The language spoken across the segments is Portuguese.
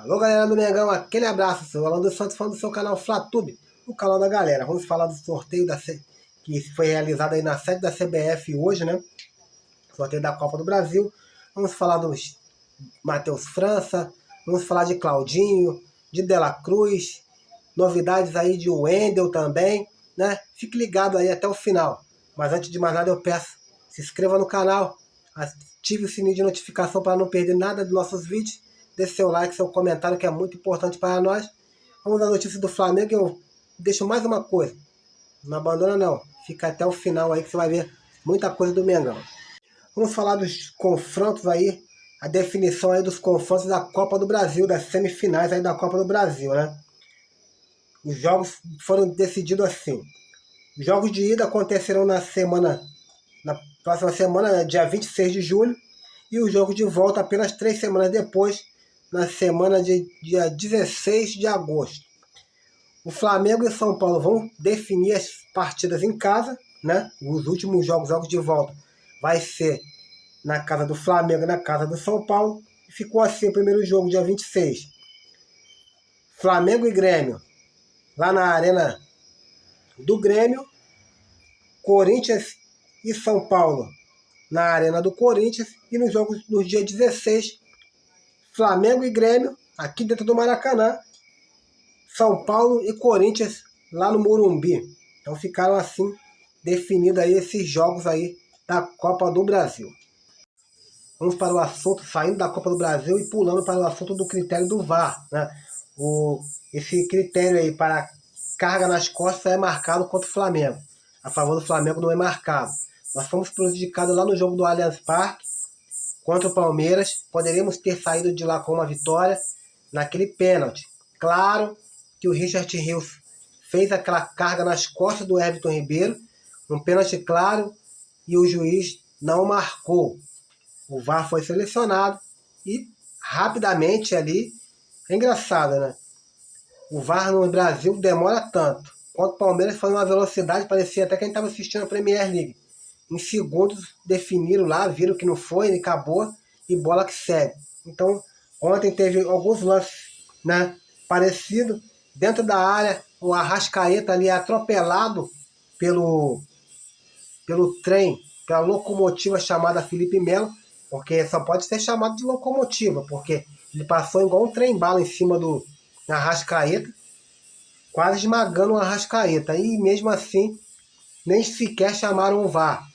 Alô galera do Mengão, aquele abraço, seu Alan dos Santos, falando do seu canal Flatube, o canal da galera. Vamos falar do sorteio que foi realizado aí na sede da CBF hoje, né? Sorteio da Copa do Brasil. Vamos falar dos Matheus França, vamos falar de Claudinho, de Dela Cruz, novidades aí de Wendel também, né? Fique ligado aí até o final. Mas antes de mais nada eu peço, se inscreva no canal, ative o sininho de notificação para não perder nada dos nossos vídeos. Deixe seu like, seu comentário, que é muito importante para nós. Vamos à notícia do Flamengo. Eu deixo mais uma coisa. Não abandona não. Fica até o final aí que você vai ver muita coisa do Mengão. Vamos falar dos confrontos aí. A definição aí dos confrontos da Copa do Brasil. Das semifinais aí da Copa do Brasil, né? Os jogos foram decididos assim. Os jogos de ida acontecerão na próxima semana, né, dia 26 de julho. E o jogo de volta apenas 3 semanas depois, na semana de dia 16 de agosto. O Flamengo e São Paulo vão definir as partidas em casa, né? Os últimos jogos de volta, vai ser na casa do Flamengo e na casa do São Paulo. E ficou assim o primeiro jogo, dia 26. Flamengo e Grêmio, lá na Arena do Grêmio. Corinthians e São Paulo, na Arena do Corinthians. E nos jogos no dia 16, Flamengo e Grêmio, aqui dentro do Maracanã. São Paulo e Corinthians, lá no Morumbi. Então ficaram assim definidos aí esses jogos aí da Copa do Brasil. Vamos para o assunto, saindo da Copa do Brasil e pulando para o assunto do critério do VAR, né? Esse critério aí para carga nas costas é marcado contra o Flamengo. A favor do Flamengo não é marcado. Nós fomos prejudicados lá no jogo do Allianz Parque contra o Palmeiras. Poderíamos ter saído de lá com uma vitória naquele pênalti. Claro que o Richard Rios fez aquela carga nas costas do Everton Ribeiro, um pênalti claro, e o juiz não marcou. O VAR foi selecionado e rapidamente ali, é engraçado, né? O VAR no Brasil demora tanto. Quanto o Palmeiras foi uma velocidade, parecia até que a gente estava assistindo a Premier League. Em segundos definiram lá, viram que não foi, e acabou, e bola que segue. Então, ontem teve alguns lances, né, parecidos. Dentro da área, o Arrascaeta ali atropelado pelo trem, pela locomotiva chamada Felipe Melo, porque só pode ser chamado de locomotiva, porque ele passou igual um trem-bala em cima do Arrascaeta, quase esmagando o Arrascaeta. E mesmo assim, nem sequer chamaram o VAR.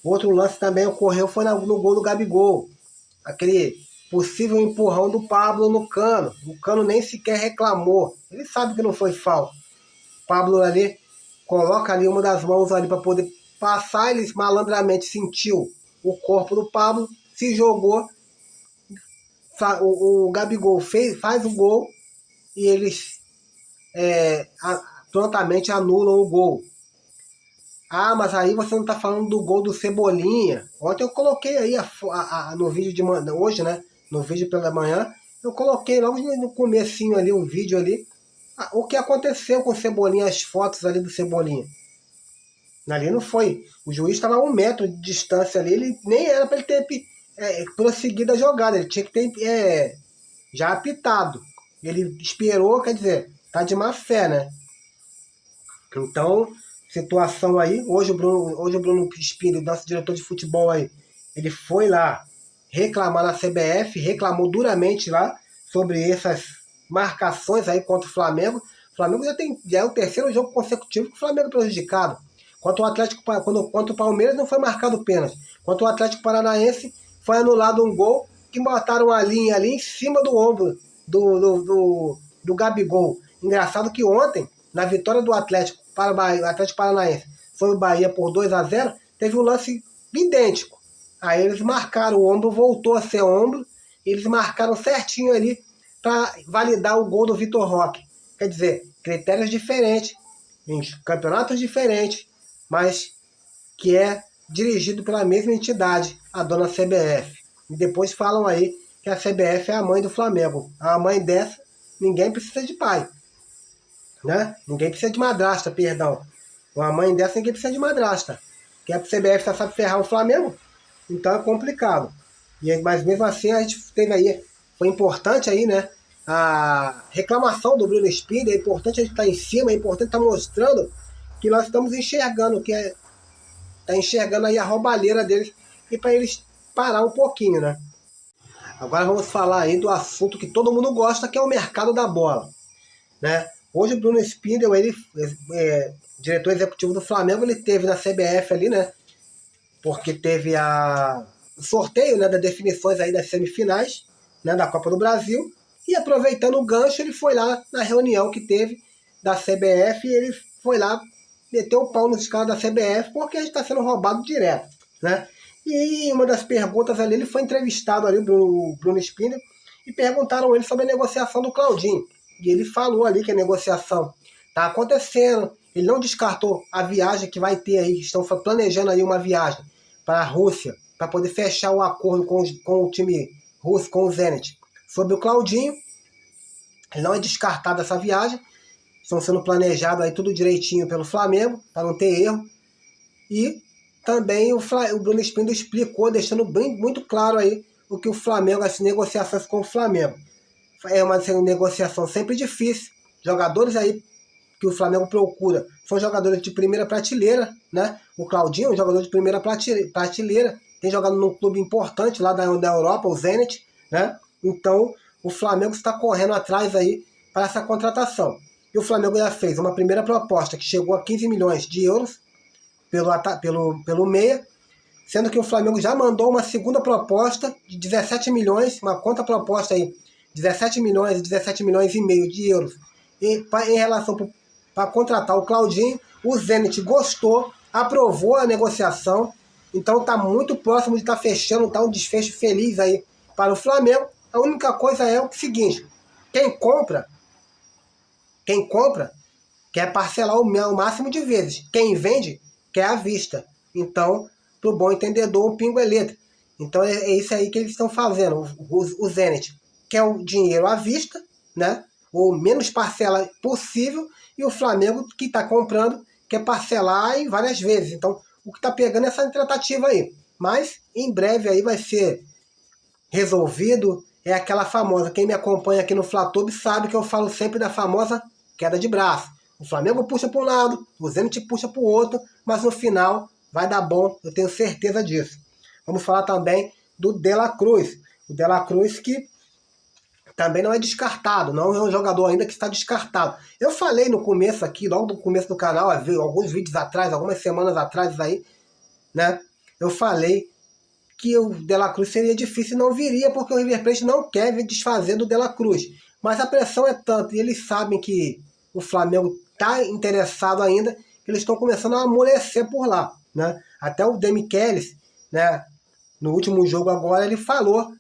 Outro lance também ocorreu foi no gol do Gabigol. Aquele possível empurrão do Pablo no Cano. O Cano nem sequer reclamou. Ele sabe que não foi falta. O Pablo ali coloca ali uma das mãos ali para poder passar. Ele malandramente sentiu o corpo do Pablo, se jogou. O Gabigol faz o gol e eles prontamente anulam o gol. Ah, mas aí você não está falando do gol do Cebolinha. Ontem eu coloquei aí no vídeo de manhã, hoje, né? No vídeo pela manhã, eu coloquei logo no comecinho ali, um vídeo ali, o que aconteceu com o Cebolinha, as fotos ali do Cebolinha. Ali não foi. O juiz estava a 1 metro de distância ali, ele nem era para ele ter prosseguido a jogada, ele tinha que ter já apitado. Ele esperou, quer dizer, tá de má fé, né? Então, situação aí, hoje o Bruno Spindler, nosso diretor de futebol aí, ele foi lá reclamar na CBF, reclamou duramente lá sobre essas marcações aí contra o Flamengo. O Flamengo já é o 3º jogo consecutivo que o Flamengo é prejudicado. Contra o Palmeiras não foi marcado pênalti. Contra o Atlético Paranaense foi anulado um gol que botaram a linha ali em cima do ombro do Gabigol. Engraçado que ontem, na vitória do Atlético Paranaense sobre o Bahia por 2-0, teve um lance idêntico. Aí eles marcaram, o ombro voltou a ser ombro, e eles marcaram certinho ali para validar o gol do Vitor Roque. Quer dizer, critérios diferentes, em campeonatos diferentes, mas que é dirigido pela mesma entidade, a dona CBF. E depois falam aí que a CBF é a mãe do Flamengo. A mãe dessa, ninguém precisa de pai. Né? Ninguém precisa de madrasta, perdão. Uma mãe dessa, ninguém precisa de madrasta. Que a CBF só sabe ferrar o Flamengo, então é complicado. Mas mesmo assim a gente teve aí foi importante aí, né? A reclamação do Bruno Spindler, é importante a gente estar em cima, é importante estar mostrando que nós estamos enxergando, tá enxergando aí a roubalheira deles e para eles parar um pouquinho, né? Agora vamos falar aí do assunto que todo mundo gosta, que é o mercado da bola, né? Hoje o Bruno Spindler, ele diretor executivo do Flamengo, ele teve na CBF ali, né? Porque teve o sorteio, né, das definições aí das semifinais, né, da Copa do Brasil, e aproveitando o gancho, ele foi lá na reunião que teve da CBF e ele foi lá meter o pau nos caras da CBF porque a gente está sendo roubado direto, né? E uma das perguntas ali, ele foi entrevistado ali, o Bruno Spindler, e perguntaram ele sobre a negociação do Claudinho. E ele falou ali que a negociação está acontecendo, ele não descartou a viagem que vai ter aí, estão planejando aí uma viagem para a Rússia, para poder fechar o acordo com o time russo, com o Zenit, sobre o Claudinho. Ele não é descartado essa viagem, estão sendo planejados aí tudo direitinho pelo Flamengo, para não ter erro. E também o Bruno Spindler explicou, deixando bem, muito claro aí o que o Flamengo, as negociações com o Flamengo. É uma negociação sempre difícil, jogadores aí que o Flamengo procura são jogadores de primeira prateleira, né? O Claudinho é um jogador de primeira prateleira, tem jogado num clube importante lá da Europa, o Zenit, né? Então, o Flamengo está correndo atrás aí para essa contratação. E o Flamengo já fez uma primeira proposta que chegou a 15 milhões de euros pelo meia, sendo que o Flamengo já mandou uma segunda proposta de 17 milhões, uma contraproposta aí, 17 milhões e meio de euros em relação para contratar o Claudinho. O Zenit gostou, aprovou a negociação, então está muito próximo de estar fechando, está um desfecho feliz aí para o Flamengo. A única coisa é o seguinte, quem compra quer parcelar o máximo de vezes, quem vende quer à vista. Então, para o bom entendedor, um pingo é letra. Então é isso aí que eles estão fazendo. O Zenit quer o dinheiro à vista, né? Ou menos parcela possível, e o Flamengo, que está comprando, quer parcelar em várias vezes. Então, o que está pegando é essa tratativa aí. Mas, em breve, aí vai ser resolvido. É aquela famosa, quem me acompanha aqui no Flatube sabe que eu falo sempre da famosa queda de braço. O Flamengo puxa para um lado, o Zenit puxa para o outro, mas no final vai dar bom, eu tenho certeza disso. Vamos falar também do De La Cruz. O De La Cruz que também não é descartado, não é um jogador ainda que está descartado. Eu falei no começo aqui, logo no começo do canal, alguns vídeos atrás, algumas semanas atrás aí, né? Eu falei que o De La Cruz seria difícil e não viria, porque o River Plate não quer desfazer do De La Cruz. Mas a pressão é tanta, e eles sabem que o Flamengo está interessado ainda, que eles estão começando a amolecer por lá, né? Até o Demichelis, né, no último jogo agora, ele falou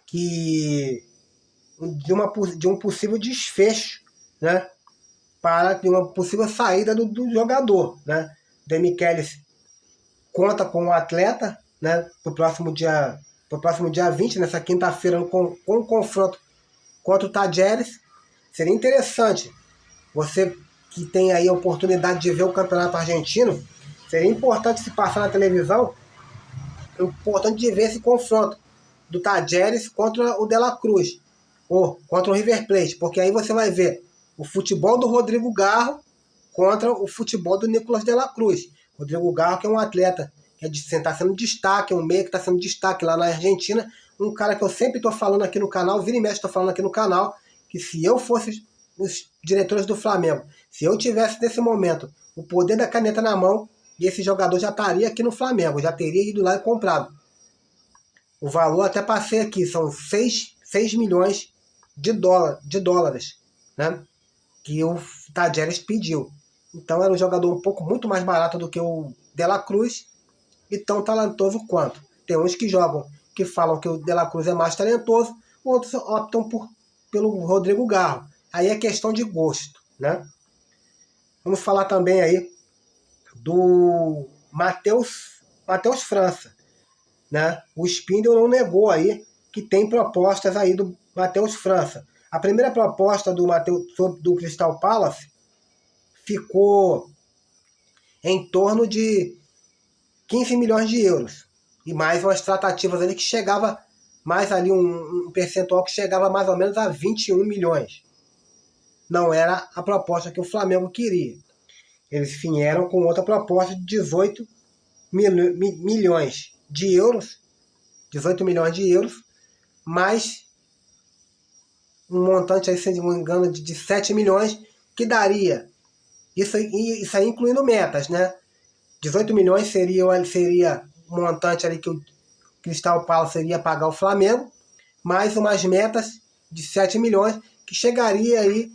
que de um possível desfecho, né, para uma possível saída do jogador, né? Demichelis conta com o atleta, né, para o próximo dia 20, nessa quinta-feira, com o confronto contra o Tajeres. Seria interessante, você que tem aí a oportunidade de ver o campeonato argentino, seria importante se passar na televisão, é importante de ver esse confronto do Tajeres contra o De La Cruz, ou contra o River Plate, porque aí você vai ver o futebol do Rodrigo Garro contra o futebol do Nicolas De La Cruz. Rodrigo Garro, que é um atleta que está sendo destaque, é um meia que está sendo destaque lá na Argentina, um cara que eu sempre estou falando aqui no canal, vira e mexe estou falando aqui no canal, que se eu fosse os diretores do Flamengo, se eu tivesse nesse momento o poder da caneta na mão, esse jogador já estaria aqui no Flamengo, já teria ido lá e comprado. O valor, até passei aqui, são 6 milhões de dólares, né, que o Tajeres pediu. Então era um jogador um pouco muito mais barato do que o De La Cruz e tão talentoso quanto. Tem uns que jogam, que falam que o De La Cruz é mais talentoso, outros optam pelo Rodrigo Garro. Aí é questão de gosto, né? Vamos falar também aí do Matheus França, né? O Spindle não negou aí que tem propostas aí do Matheus França. A primeira proposta do Crystal Palace ficou em torno de 15 milhões de euros. E mais umas tratativas ali que chegava mais ali um percentual que chegava mais ou menos a 21 milhões. Não era a proposta que o Flamengo queria. Eles vieram com outra proposta de 18 milhões de euros, 18 milhões de euros, mais um montante aí, se não me engano, de 7 milhões, que daria, isso aí incluindo metas, né? 18 milhões seria o montante ali que o Crystal Palace seria pagar o Flamengo, mais umas metas de 7 milhões, que chegaria aí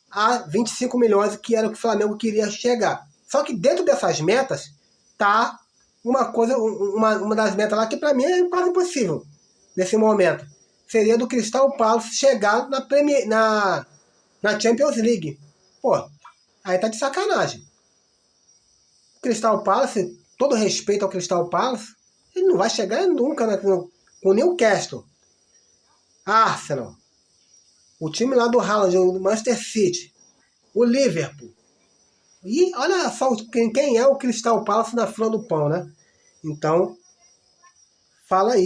a 25 milhões, que era o que o Flamengo queria chegar. Só que dentro dessas metas tá uma das metas lá que para mim é quase impossível nesse momento. Seria do Crystal Palace chegar na Champions League. Pô, aí tá de sacanagem. O Crystal Palace, todo respeito ao Crystal Palace, ele não vai chegar nunca com o Newcastle, Arsenal, o time lá do Haaland, o Manchester City, o Liverpool. E olha só quem é o Crystal Palace na fila do pão, né? Então, fala aí.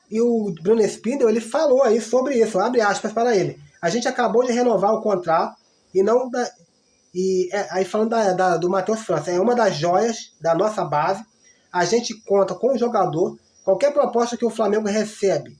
E o Bruno Spindel, ele falou aí sobre isso, abre aspas para ele. A gente acabou de renovar o contrato e não... aí falando do Matheus França, é uma das joias da nossa base. A gente conta com o jogador. Qualquer proposta que o Flamengo recebe,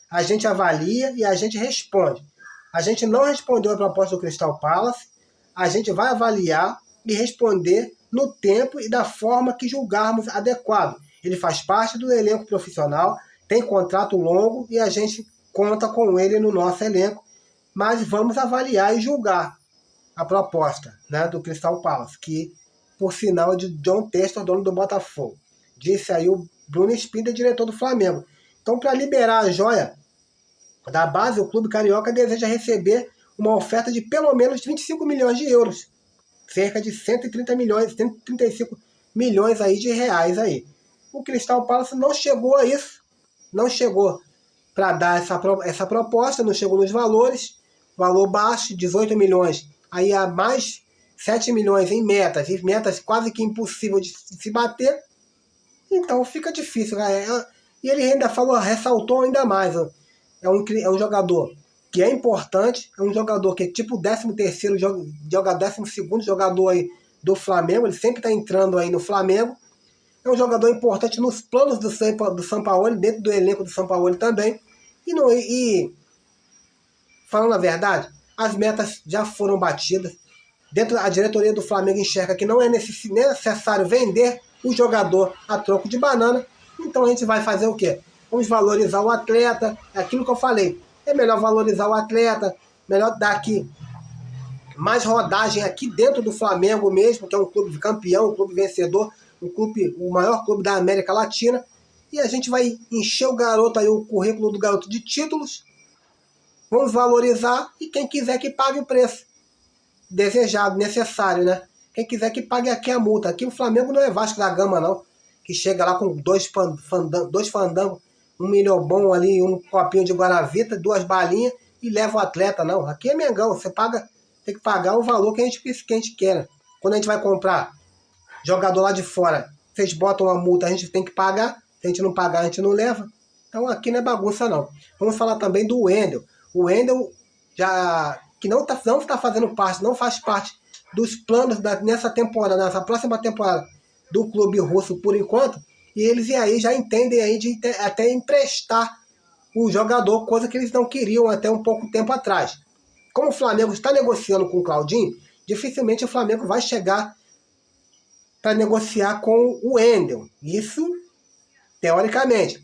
a gente avalia e a gente responde. A gente não respondeu a proposta do Crystal Palace. A gente vai avaliar e responder no tempo e da forma que julgarmos adequado. Ele faz parte do elenco profissional, tem contrato longo e a gente conta com ele no nosso elenco, mas vamos avaliar e julgar a proposta, né, do Crystal Palace, que, por sinal, é de John Textor, dono do Botafogo. Disse aí o Bruno Spindel, diretor do Flamengo. Então, para liberar a joia da base, o clube carioca deseja receber uma oferta de pelo menos 25 milhões de euros, cerca de 130 milhões, 135 milhões aí de reais aí. O Crystal Palace não chegou a isso, não chegou para dar essa proposta, não chegou nos valores, valor baixo, 18 milhões, aí há mais 7 milhões em metas, e metas quase que impossível de se bater, então fica difícil. E ele ainda ressaltou ainda mais, é um jogador que é importante, é um jogador que é tipo o 13º, 12º jogador aí do Flamengo, ele sempre está entrando aí no Flamengo, é um jogador importante nos planos do Sampaoli, dentro do elenco do Sampaoli também, e falando a verdade, as metas já foram batidas, a diretoria do Flamengo enxerga que não é necessário vender o jogador a troco de banana, então a gente vai fazer o quê? Vamos valorizar o atleta, é aquilo que eu falei, é melhor valorizar o atleta, melhor dar aqui mais rodagem aqui dentro do Flamengo mesmo, que é um clube campeão, um clube vencedor, o maior clube da América Latina, e a gente vai encher o garoto aí, o currículo do garoto de títulos, vamos valorizar, e quem quiser que pague o preço desejado, necessário, né? Quem quiser que pague aqui a multa. Aqui o Flamengo não é Vasco da Gama, não, que chega lá com dois fandangos, um milhão bom ali, um copinho de Guaravita, 2 balinhas e leva o atleta, não. Aqui é Mengão, você tem que pagar o valor que a gente quer. Quando a gente vai comprar jogador lá de fora, vocês botam uma multa, a gente tem que pagar, se a gente não pagar, a gente não leva. Então aqui não é bagunça, não. Vamos falar também do Wendel. O Wendel, que não faz parte dos planos nessa temporada, nessa próxima temporada do clube russo por enquanto, e eles aí já entendem aí de até emprestar o jogador, coisa que eles não queriam até um pouco tempo atrás. Como o Flamengo está negociando com o Claudinho, dificilmente o Flamengo vai chegar para negociar com o Wendel. Isso, teoricamente.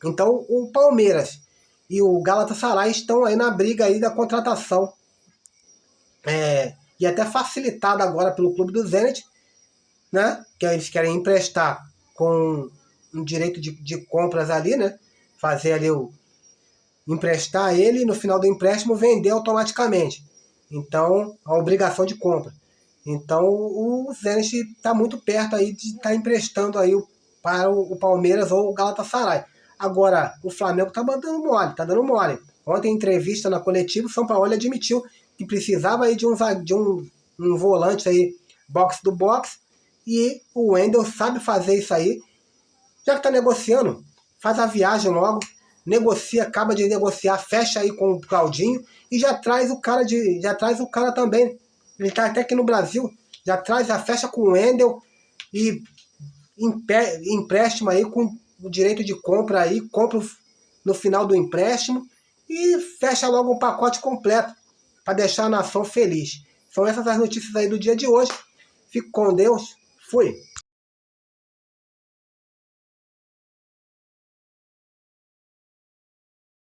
Então, o Palmeiras e o Galatasaray estão aí na briga aí da contratação. E até facilitada agora pelo clube do Zenit, né? Que eles querem emprestar com um direito de compras ali, né? Fazer ali emprestar ele e no final do empréstimo vender automaticamente. Então, a obrigação de compra. Então, o Zenit está muito perto aí de estar emprestando aí para o Palmeiras ou o Galatasaray. Agora, o Flamengo está dando mole. Ontem, em entrevista na coletiva, o São Paulo admitiu que precisava aí de um volante aí, box do box, e o Wendel sabe fazer isso aí. Já que está negociando, faz a viagem logo, negocia, acaba de negociar, fecha aí com o Claudinho e já traz o cara também. Ele tá até aqui no Brasil, já fecha com o Wendel e empréstimo aí com o direito de compra aí, compra no final do empréstimo e fecha logo um pacote completo para deixar a nação feliz. São essas as notícias aí do dia de hoje. Fique com Deus. Fui.